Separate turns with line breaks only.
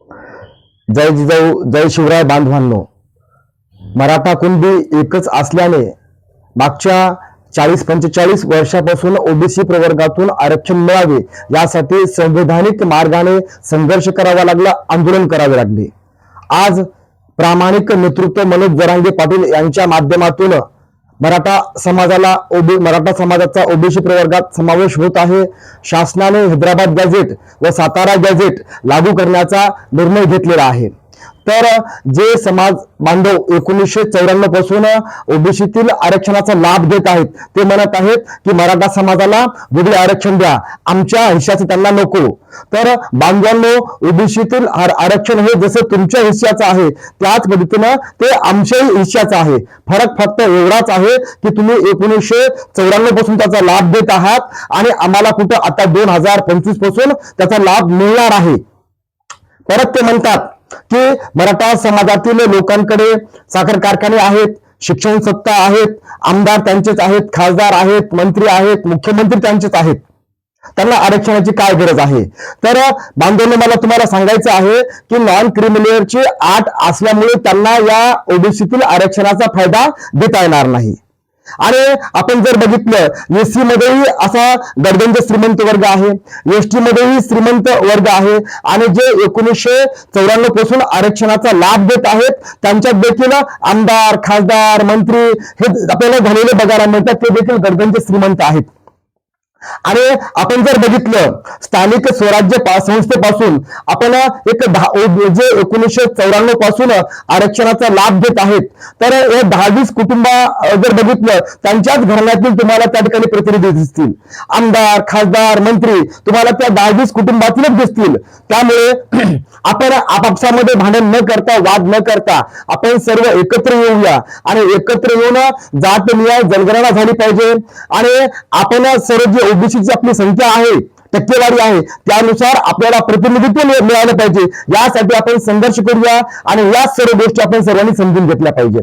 जय जिजाऊ जय शिवराय बांधवांनो, मराठा कुणबी एकच असल्याने मागच्या 40-45 वर्षापासून ओबीसी प्रवर्गातून आरक्षण मिळावे यासाठी संवैधानिक मार्गाने संघर्ष करावा लागला, आंदोलन करावे लागले। आज प्रामाणिक नेतृत्व मनोज जरांगे पाटील यांच्या माध्यमातून मराठा समाजाचा ओबीसी प्रवर्गात समावेश होत आहे। शासनाने हैदराबाद गॅझेट व सातारा गॅझेट लागू करण्याचा निर्णय घेतलेला आहे। तर जे समाज बांधव 1994 पासून ओबीसीतील आरक्षणाचा लाभ घेत आहेत ते म्हणत आहेत की मराठा समाजाला वेगळे आरक्षण द्या, आमच्या हिश्श्याचं त्यांना नको। तर बांधवांनो, ओबीसीतील आरक्षण हे जसं तुमच्या हिश्श्याचं आहे त्याच पद्धतीनं ते आमच्याही हिश्श्याचं आहे। फरक फक्त एवढाच आहे की तुम्ही 1994 पासून त्याचा लाभ देत आहात आणि आम्हाला कुठं आता 2025 पासून त्याचा लाभ मिळणार आहे। परत ते म्हणतात की मराठा समाजातील लोकांकडे साखर कारखाने आहेत, शिक्षण सत्ता आहेत, आमदार त्यांचेच आहेत, खासदार आहेत, मंत्री आहेत, मुख्यमंत्री त्यांचेच आहेत, त्यांना आरक्षणाची काय गरज आहे। तर बांधवांनो, मला तुम्हाला सांगायचं आहे की नॉन क्रिमिलियरची अट असल्यामुळे त्यांना या ओबीसीतील आरक्षणाचा फायदा घेता येणार नाही। आणि आपण जर बघितलं एससी मध्येही असा गडगंज श्रीमंत वर्ग आहे, एसटी मध्येही श्रीमंत वर्ग आहे आणि जे 1994 पासून आरक्षणाचा लाभ घेत आहेत त्यांच्यात देखील आमदार, खासदार, मंत्री हे आपल्याला झालेले बघायला मिळतात, ते देखील गडगंज श्रीमंत आहेत। आणि आपण जर बघितलं स्थानिक स्वराज्य संस्थेपासून आपण एक जे 1994 पासून आरक्षणाचा लाभ घेत आहेत तर हे 10-20 कुटुंब जर बघितलं त्यांच्याच घराण्यातील तुम्हाला त्या ठिकाणी प्रतिनिधी दिसतील, आमदार, खासदार, मंत्री तुम्हाला त्या 10-20 कुटुंबातीलच दिसतील। त्यामुळे आपण आपापसामध्ये भांडण न करता, वाद न करता आपण सर्व एकत्र येऊया आणि एकत्र येऊन जात न्याय जनगणना झाली पाहिजे आणि आपण सर्व जे ओबीसीची आपली संख्या आहे, टक्केवारी आहे, त्यानुसार आपल्याला प्रतिनिधित्व मिळालं पाहिजे। यासाठी आपण संघर्ष करूया आणि या सर्व गोष्टी आपण सर्वांनी समजून घेतल्या पाहिजे।